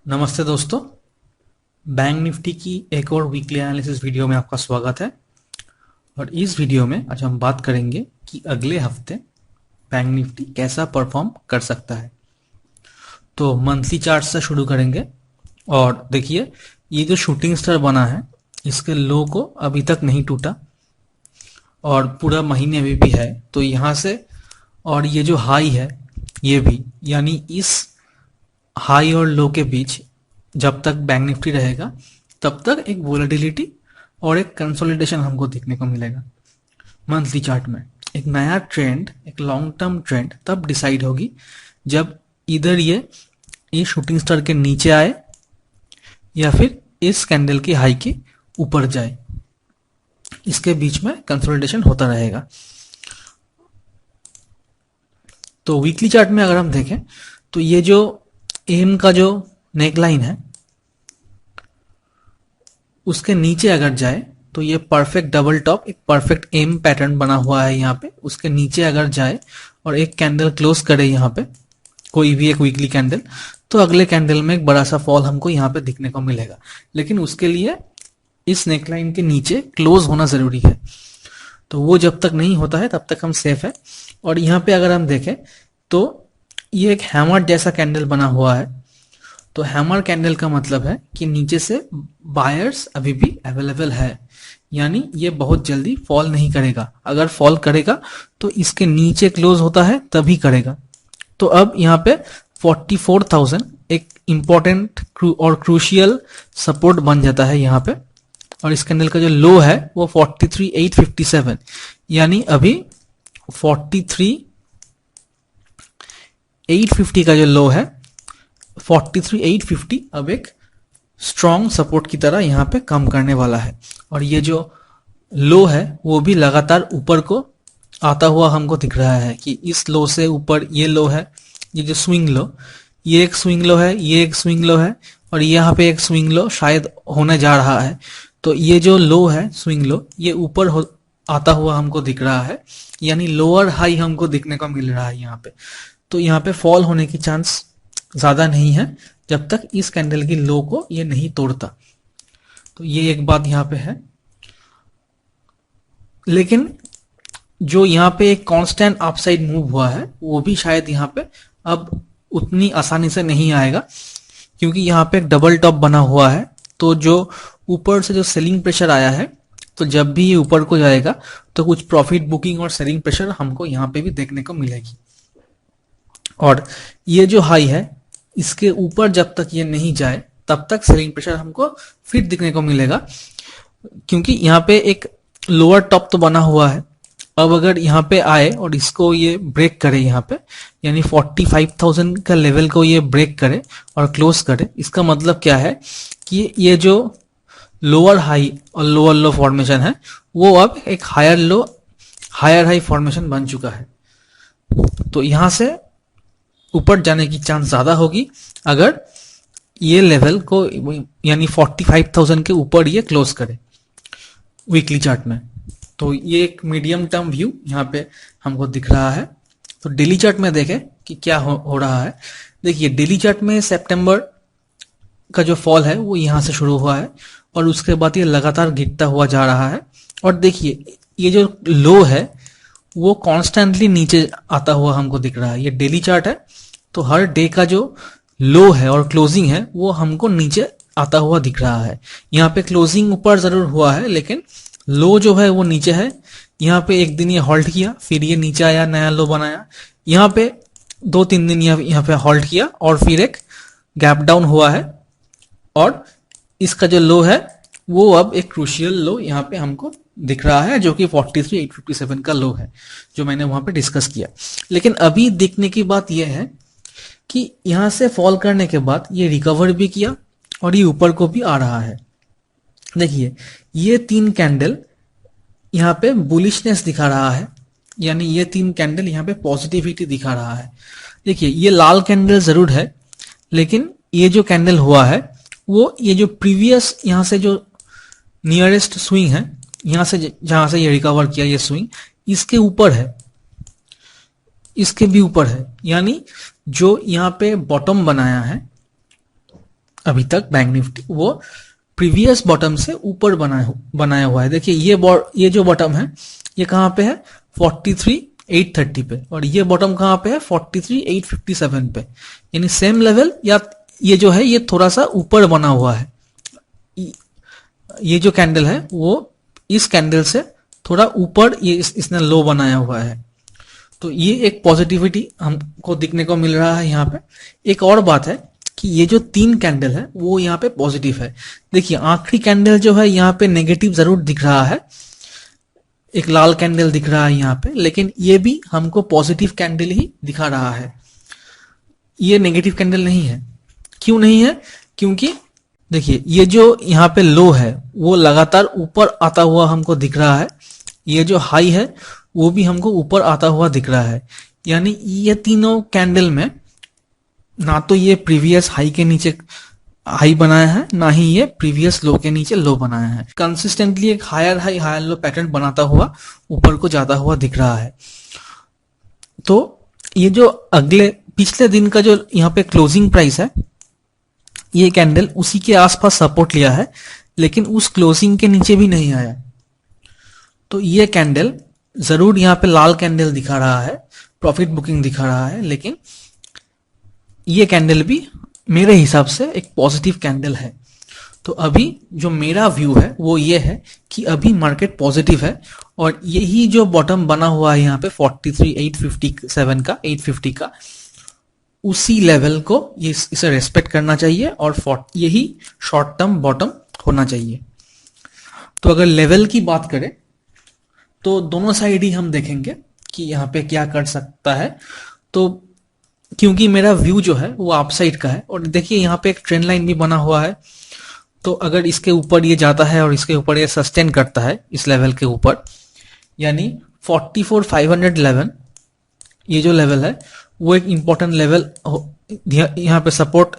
नमस्ते दोस्तों। Bank Nifty की एक और वीकली एनालिसिस वीडियो में आपका स्वागत है। और इस वीडियो में आज हम बात करेंगे कि अगले हफ्ते बैंक निफ्टी कैसा परफॉर्म कर सकता है। तो मंथली चार्ट से शुरू करेंगे और देखिए, ये जो शूटिंग स्टार बना है इसके लो को अभी तक नहीं टूटा और पूरा महीने अभी भी है। तो यहाँ से और ये जो हाई है ये भी, यानी इस हाई और लो के बीच जब तक बैंक निफ्टी रहेगा तब तक एक वोलेटिलिटी और एक कंसोलिडेशन हमको देखने को मिलेगा। मंथली चार्ट में एक नया ट्रेंड, एक लॉन्ग टर्म ट्रेंड तब डिसाइड होगी जब इधर ये शूटिंग स्टार के नीचे आए या फिर इस कैंडल की हाई के ऊपर जाए। इसके बीच में कंसोलिडेशन होता रहेगा। तो वीकली चार्ट में अगर हम देखें तो ये जो एम का जो नेकलाइन है उसके नीचे अगर जाए तो ये परफेक्ट डबल टॉप, एक परफेक्ट एम पैटर्न बना हुआ है यहाँ पे। उसके नीचे अगर जाए और एक कैंडल क्लोज करे यहाँ पे, कोई भी एक वीकली कैंडल, तो अगले कैंडल में एक बड़ा सा फॉल हमको यहाँ पे दिखने को मिलेगा। लेकिन उसके लिए इस नेकलाइन के नीचे क्लोज होना जरूरी है। तो वो जब तक नहीं होता है तब तक हम सेफ है। और यहाँ पे अगर हम देखें तो ये एक हैमर जैसा कैंडल बना हुआ है। तो हैमर कैंडल का मतलब है कि नीचे से बायर्स अभी भी अवेलेबल है, यानी ये बहुत जल्दी फॉल नहीं करेगा। अगर फॉल करेगा तो इसके नीचे क्लोज होता है तभी करेगा। तो अब यहाँ पे 44,000 एक इंपॉर्टेंट और क्रूशियल सपोर्ट बन जाता है यहाँ पे। और इस कैंडल का जो लो है वो 43,857, यानी अभी 43,850 का जो लो है, 43,850 अब एक स्ट्रॉन्ग सपोर्ट की तरह यहाँ पे काम करने वाला है। और ये जो लो है वो भी लगातार ऊपर को आता हुआ हमको दिख रहा है कि इस लो से ऊपर ये लो है, ये जो स्विंग लो, ये एक स्विंग लो है, ये एक स्विंग लो है और यहाँ पे एक स्विंग लो शायद होने जा रहा है। तो ये जो लो है स्विंग लो, ये ऊपर आता हुआ हमको दिख रहा है, यानी लोअर हाई हमको दिखने को मिल रहा है यहाँ पे। तो यहाँ पे फॉल होने की चांस ज्यादा नहीं है जब तक इस कैंडल की लो को ये नहीं तोड़ता। तो ये एक बात यहाँ पे है। लेकिन जो यहाँ पे एक कांस्टेंट अपसाइड मूव हुआ है वो भी शायद यहाँ पे अब उतनी आसानी से नहीं आएगा, क्योंकि यहाँ पे एक डबल टॉप बना हुआ है। तो जो ऊपर से जो सेलिंग प्रेशर आया है, तो जब भी ये ऊपर को जाएगा तो कुछ प्रॉफिट बुकिंग और सेलिंग प्रेशर हमको यहाँ पे भी देखने को मिलेगी। और ये जो हाई है इसके ऊपर जब तक ये नहीं जाए तब तक सेलिंग प्रेशर हमको फिर दिखने को मिलेगा, क्योंकि यहाँ पे एक लोअर टॉप तो बना हुआ है। अब अगर यहाँ पे आए और इसको ये ब्रेक करे यहाँ पे, यानी 45,000 का लेवल को ये ब्रेक करे और क्लोज करे, इसका मतलब क्या है कि ये जो लोअर हाई और लोअर लो फॉर्मेशन है वो अब एक higher low higher high formation बन चुका है। तो यहां से ऊपर जाने की चांस ज्यादा होगी अगर ये लेवल को, यानी 45,000 के ऊपर ये क्लोज करे वीकली चार्ट में। तो ये एक मीडियम टर्म व्यू यहाँ पे हमको दिख रहा है। तो डेली चार्ट में देखें कि क्या हो रहा है। देखिए, डेली चार्ट में सितंबर का जो फॉल है वो यहाँ से शुरू हुआ है और उसके बाद ये लगातार गिरता हुआ जा रहा है। और देखिए, ये जो लो है वो कॉन्स्टेंटली नीचे आता हुआ हमको दिख रहा है। ये डेली चार्ट है, तो हर डे का जो लो है और क्लोजिंग है वो हमको नीचे आता हुआ दिख रहा है। यहाँ पे क्लोजिंग ऊपर जरूर हुआ है लेकिन लो जो है वो नीचे है। यहाँ पे एक दिन ये हॉल्ट किया, फिर ये नीचे आया, नया लो बनाया। यहाँ पे 2-3 दिन यहाँ पे हॉल्ट किया और फिर एक गैप डाउन हुआ है। और इसका जो लो है वो अब एक क्रूशियल लो यहाँ पे हमको दिख रहा है, जो कि 43,857 का लो है, जो मैंने वहां पे डिस्कस किया। लेकिन अभी देखने की बात यह है कि यहां से फॉल करने के बाद ये रिकवर भी किया और ये ऊपर को भी आ रहा है। देखिए, ये 3 कैंडल यहाँ पे बुलिशनेस दिखा रहा है, यानी ये 3 कैंडल यहाँ पे पॉजिटिविटी दिखा रहा है। देखिए, ये लाल कैंडल जरूर है लेकिन ये जो कैंडल हुआ है वो ये जो प्रीवियस यहाँ से जो नियरेस्ट स्विंग है, यहां से जहां से ये रिकवर किया ये स्विंग, इसके ऊपर है, इसके भी ऊपर है। यानी जो यहाँ पे बॉटम बनाया है अभी तक बैंक निफ्टी वो प्रीवियस बॉटम से ऊपर बनाया हुआ है। देखिए ये जो बॉटम है ये कहाँ पे है 43,830 पे, और ये बॉटम कहाँ पे है 43,857 पे, यानी सेम लेवल, या ये जो है ये थोड़ा सा ऊपर बना हुआ है। ये जो कैंडल है वो इस कैंडल से थोड़ा ऊपर ये इसने लो बनाया हुआ है। तो ये एक पॉजिटिविटी हमको दिखने को मिल रहा है यहाँ पे। एक और बात है कि ये जो 3 कैंडल है वो यहाँ पे पॉजिटिव है। देखिए आखिरी कैंडल जो है यहाँ पे नेगेटिव जरूर दिख रहा है, एक लाल कैंडल दिख रहा है यहाँ पे, लेकिन ये भी हमको पॉजिटिव कैंडल ही दिखा रहा है, ये नेगेटिव कैंडल नहीं है। क्यों नहीं है? क्योंकि देखिए ये जो यहाँ पे लो है वो लगातार ऊपर आता हुआ हमको दिख रहा है, ये जो हाई है वो भी हमको ऊपर आता हुआ दिख रहा है। यानी ये तीनों कैंडल में ना तो ये प्रीवियस हाई के नीचे हाई बनाया है, ना ही ये प्रीवियस लो के नीचे लो बनाया है। कंसिस्टेंटली एक higher high higher low pattern बनाता हुआ ऊपर को जाता हुआ दिख रहा है। तो ये जो पिछले दिन का जो यहाँ पे क्लोजिंग प्राइस है, ये कैंडल उसी के आसपास सपोर्ट लिया है, लेकिन उस क्लोजिंग के नीचे भी नहीं आया। तो ये कैंडल जरूर यहाँ पे लाल कैंडल दिखा रहा है, प्रॉफिट बुकिंग दिखा रहा है, लेकिन ये कैंडल भी मेरे हिसाब से एक पॉजिटिव कैंडल है। तो अभी जो मेरा व्यू है वो ये है कि अभी मार्केट पॉजिटिव है, और यही जो बॉटम बना हुआ है यहाँ पे 43,857 का 850 का, उसी लेवल को इसे रेस्पेक्ट करना चाहिए, और यही शॉर्ट टर्म बॉटम होना चाहिए। तो अगर लेवल की बात करें तो दोनों साइड ही हम देखेंगे कि यहाँ पे क्या कर सकता है। तो क्योंकि मेरा व्यू जो है वो अपसाइड का है, और देखिए यहाँ पे एक ट्रेंड लाइन भी बना हुआ है, तो अगर इसके ऊपर ये जाता है और इसके ऊपर ये सस्टेन करता है इस लेवल के ऊपर, यानी 44,511 ये जो लेवल है वो एक इंपॉर्टेंट लेवल, यहाँ पे सपोर्ट,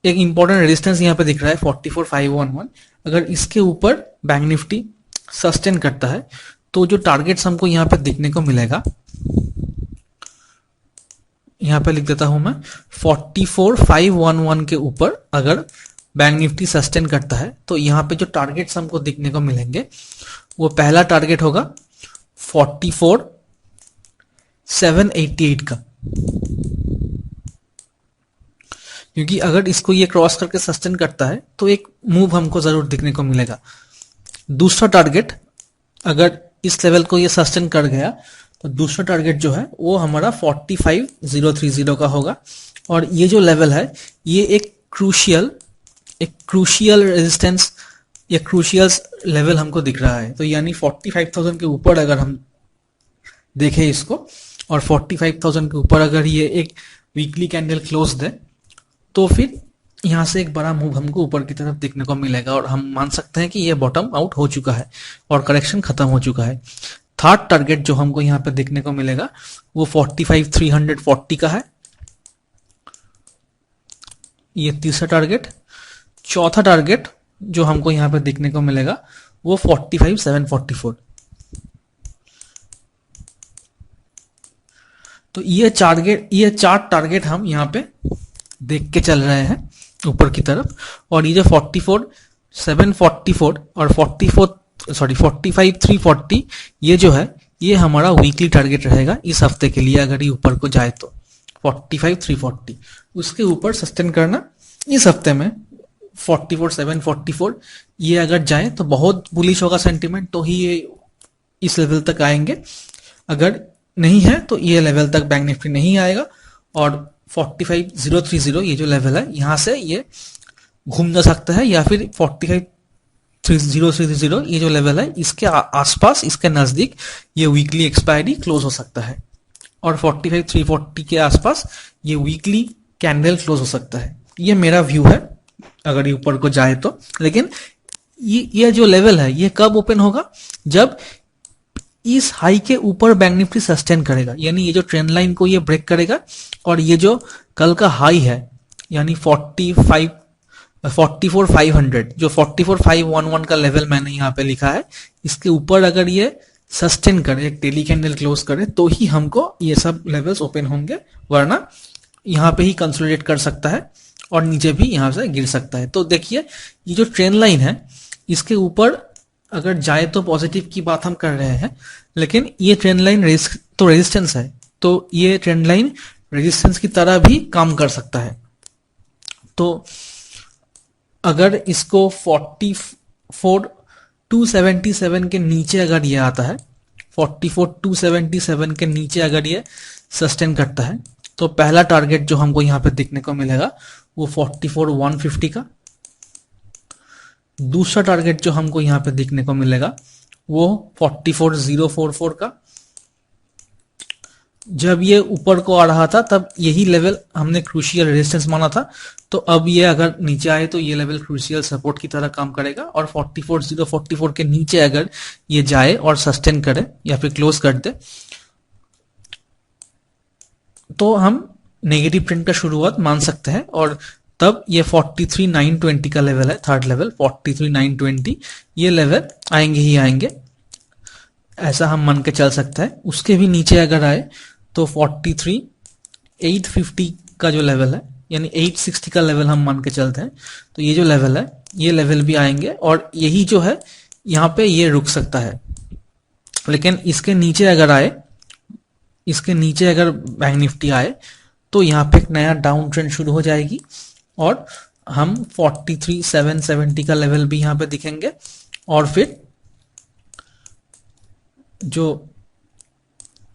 एक इंपॉर्टेंट रेजिस्टेंस यहाँ पे दिख रहा है 44,511। अगर इसके ऊपर बैंक निफ्टी सस्टेन करता है तो जो टारगेट्स हमको यहाँ पे दिखने को मिलेगा, यहाँ पे लिख देता हूं मैं 44,511 के ऊपर अगर बैंक निफ्टी सस्टेन करता है तो यहाँ पे जो टारगेट्स हमको दिखने को मिलेंगे वो पहला टारगेट होगा 44,788 का, क्योंकि अगर इसको ये क्रॉस करके सस्टेन करता है तो एक मूव हमको जरूर दिखने को मिलेगा। दूसरा टारगेट, अगर इस लेवल को ये सस्टेन कर गया तो दूसरा टारगेट जो है वो हमारा 45,030 का होगा, और ये जो लेवल है ये एक क्रूशियल रेजिस्टेंस या क्रूशियल लेवल हमको दिख रहा है। तो यानी 45,000 के ऊपर अगर हम देखें इसको, और 45,000 के ऊपर अगर ये एक वीकली कैंडल क्लोज दे, तो फिर यहाँ से एक बड़ा मूव हमको ऊपर की तरफ देखने को मिलेगा, और हम मान सकते हैं कि ये बॉटम आउट हो चुका है और करेक्शन खत्म हो चुका है। थर्ड टारगेट जो हमको यहाँ पे देखने को मिलेगा वो 45,340 का है, ये तीसरा टारगेट। चौथा टारगेट जो हमको यहाँ पे देखने को मिलेगा वो 45,744। तो ये चार टारगेट हम यहाँ पे देख के चल रहे हैं ऊपर की तरफ, और ये जो 44,744 और 45,340 ये जो है ये हमारा वीकली टारगेट रहेगा इस हफ्ते के लिए। अगर ये ऊपर को जाए तो 45,340 उसके ऊपर सस्टेन करना इस हफ्ते में 44,744 ये अगर जाए तो बहुत बुलिश होगा सेंटीमेंट, तो ही ये इस लेवल तक आएंगे। अगर नहीं है तो ये लेवल तक बैंक निफ्टी नहीं आएगा, और 45,030 ये जो लेवल है यहाँ से ये घूम जा सकता है, या फिर 45,030 ये जो लेवल है इसके आसपास, इसके नजदीक ये वीकली एक्सपायरी क्लोज हो सकता है, और 45,340 के आसपास ये वीकली कैंडल क्लोज हो सकता है। ये मेरा व्यू है अगर ये ऊपर को जाए तो। लेकिन ये जो लेवल है ये कब ओपन होगा? जब इस हाई के ऊपर बैंक निफ्टी सस्टेन करेगा, यानी ये जो ट्रेंड लाइन को ये ब्रेक करेगा, और ये जो कल का हाई है यानी 44,500 जो 44,511 का लेवल मैंने यहाँ पे लिखा है, इसके ऊपर अगर ये सस्टेन करे, एक डेली कैंडल क्लोज करे, तो ही हमको ये सब लेवल्स ओपन होंगे, वरना यहाँ पे ही कंसोलिडेट कर सकता है और नीचे भी यहाँ से गिर सकता है। तो देखिए ये जो ट्रेंड लाइन है इसके ऊपर अगर जाए तो पॉजिटिव की बात हम कर रहे हैं, लेकिन ये ट्रेंड लाइन रेजिस्टेंस है, तो ये ट्रेंड लाइन रेजिस्टेंस की तरह भी काम कर सकता है। तो अगर इसको 44,277 के नीचे अगर ये आता है, 44,277 के नीचे अगर ये सस्टेन करता है, तो पहला टारगेट जो हमको यहाँ पे देखने को मिलेगा वो 44,150 का। दूसरा टारगेट जो हमको यहाँ पे देखने को मिलेगा वो 44,044 का। जब ये ऊपर को आ रहा था तब यही लेवल हमने क्रूशियल रेजिस्टेंस माना था, तो अब ये अगर नीचे आए तो ये लेवल क्रूशियल सपोर्ट की तरह काम करेगा, और 44,044 के नीचे अगर ये जाए और सस्टेन करे या फिर क्लोज कर दे तो हम नेगेटिव ट्रेंड का शुरुआत मान सकते हैं, और तब ये 43,920 का लेवल है, थर्ड लेवल 43,920, ये लेवल आएंगे ही आएंगे, ऐसा हम मान के चल सकते हैं। उसके भी नीचे अगर आए तो 43,850 का जो लेवल है, यानी 860 का लेवल हम मान के चलते हैं, तो ये जो लेवल है ये लेवल भी आएंगे, और यही जो है यहाँ पे ये रुक सकता है। लेकिन इसके नीचे अगर आए, इसके नीचे अगर बैंक निफ्टी आए तो यहाँ पे एक नया डाउन ट्रेंड शुरू हो जाएगी, और हम 43,770 का लेवल भी यहाँ पे दिखेंगे, और फिर जो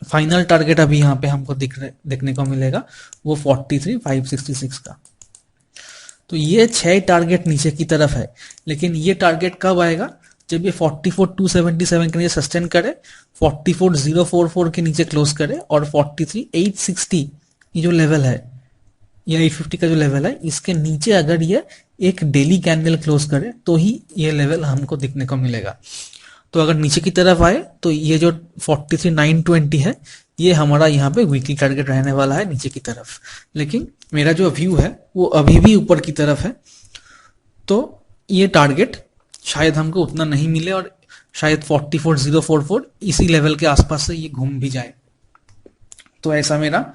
फाइनल टारगेट अभी यहाँ पे हमको देखने को मिलेगा वो 43,566 का। तो ये 6 टारगेट नीचे की तरफ है, लेकिन ये टारगेट कब आएगा? जब ये 44,277 के नीचे सस्टेन करे, 44,044 के नीचे क्लोज करे, और 43,860 ये जो लेवल है, ये 850 का जो लेवल है, इसके नीचे अगर ये एक डेली कैंडल क्लोज करे तो ही ये लेवल हमको दिखने को मिलेगा। तो अगर नीचे की तरफ आए तो ये जो 43,920 है ये हमारा यहाँ पे वीकली टारगेट रहने वाला है नीचे की तरफ। लेकिन मेरा जो व्यू है वो अभी भी ऊपर की तरफ है, तो ये टारगेट शायद हमको उतना नहीं मिले, और शायद 44,044 इसी लेवल के आसपास से ये घूम भी जाए। तो ऐसा मेरा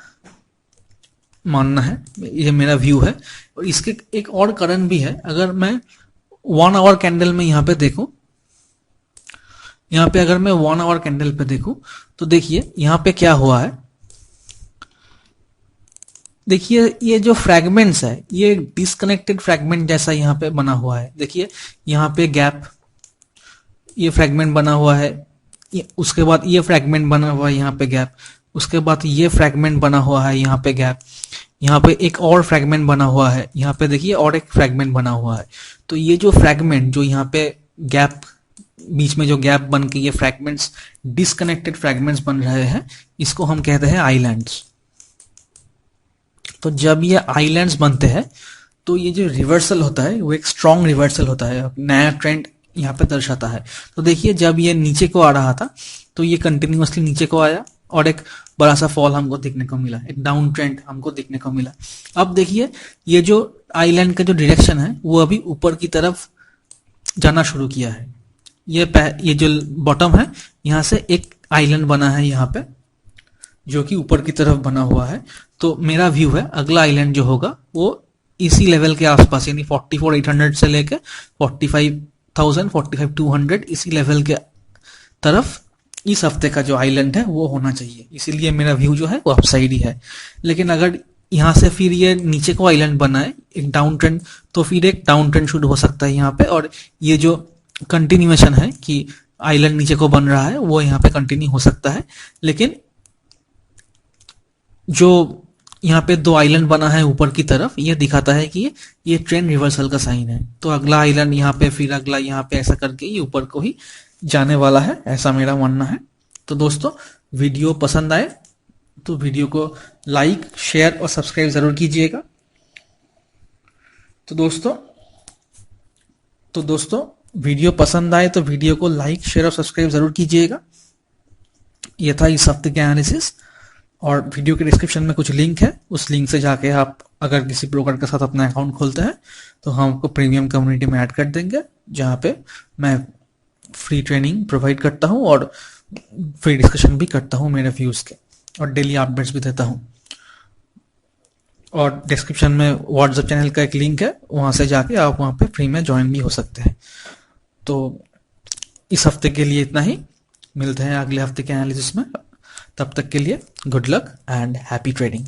मानना है, ये मेरा व्यू है। और इसके एक और कारण भी है, अगर मैं 1 आवर कैंडल में यहाँ पे देखूं, यहाँ पे अगर मैं 1 आवर कैंडल पे देखूं तो देखिए यहाँ पे क्या हुआ है। देखिए ये जो फ्रैगमेंट्स है ये डिस्कनेक्टेड फ्रैगमेंट जैसा यहाँ पे बना हुआ है। देखिए यहाँ पे गैप, ये फ्रैगमेंट बना हुआ है, उसके बाद ये फ्रैगमेंट बना हुआ है यहाँ पे गैप, उसके बाद ये फ्रैगमेंट बना हुआ है यहाँ पे गैप, यहाँ पे एक और फ्रैगमेंट बना हुआ है, यहाँ पे देखिए और एक फ्रैगमेंट बना हुआ है। तो ये जो फ्रैगमेंट, जो यहाँ पे गैप, बीच में जो गैप बन के ये फ्रैगमेंट्स, डिस्कनेक्टेड फ्रैगमेंट्स बन रहे हैं, इसको हम कहते हैं आइलैंड्स। तो जब ये आइलैंड्स बनते हैं तो ये जो रिवर्सल होता है वो एक स्ट्रॉन्ग रिवर्सल होता है, नया ट्रेंड यहाँ पे दर्शाता है। तो देखिए जब ये नीचे को आ रहा था तो ये कंटिन्यूअसली नीचे को आया और एक बड़ा सा फॉल हमको देखने को मिला, एक डाउन ट्रेंड हमको देखने को मिला। अब देखिए ये जो आइलैंड का जो डायरेक्शन है वो अभी ऊपर की तरफ जाना शुरू किया है। ये जो बॉटम है यहाँ से एक आइलैंड बना है यहाँ पे, जो कि ऊपर की तरफ बना हुआ है। तो मेरा व्यू है अगला आइलैंड जो होगा वो इसी लेवल के आसपास, यानी 44,800 से लेके 45,000, 45,200 इसी लेवल के तरफ इस हफ्ते का जो आइलैंड है वो होना चाहिए। इसीलिए मेरा व्यू जो है वो अपसाइड ही है। लेकिन अगर यहाँ से फिर ये नीचे को आइलैंड बना है एक डाउन ट्रेंड, तो फिर एक डाउन ट्रेंड शुरू हो सकता है यहाँ पे, और ये जो कंटिन्यूएशन है कि आइलैंड नीचे को बन रहा है वो यहाँ पे कंटिन्यू हो सकता है। लेकिन जो यहाँ पे 2 आइलैंड बना है ऊपर की तरफ, ये दिखाता है कि ये ट्रेंड रिवर्सल का साइन है। तो अगला आइलैंड यहाँ पे, फिर अगला यहाँ पे, ऐसा करके ये ऊपर को ही जाने वाला है, ऐसा मेरा मानना है। तो दोस्तों वीडियो पसंद आए तो वीडियो को लाइक, शेयर और सब्सक्राइब जरूर कीजिएगा। तो दोस्तों वीडियो पसंद आए तो वीडियो को लाइक, शेयर और सब्सक्राइब जरूर कीजिएगा। यह था इस हफ्ते के एनालिसिस, और वीडियो के डिस्क्रिप्शन में कुछ लिंक है, उस लिंक से जाके आप अगर किसी ब्रोकर के साथ अपना अकाउंट खोलते हैं तो हम आपको प्रीमियम कम्युनिटी में ऐड कर देंगे, जहाँ पे मैं फ्री ट्रेनिंग प्रोवाइड करता हूँ और फ्री डिस्कशन भी करता हूँ मेरे व्यूज के, और डेली अपडेट्स भी देता हूँ। और डिस्क्रिप्शन में व्हाट्सएप चैनल का एक लिंक है, वहां से जाके आप वहां पे फ्री में ज्वाइन भी हो सकते हैं। तो इस हफ्ते के लिए इतना ही, मिलते हैं अगले हफ्ते के एनालिसिस में। तब तक के लिए good luck and happy trading.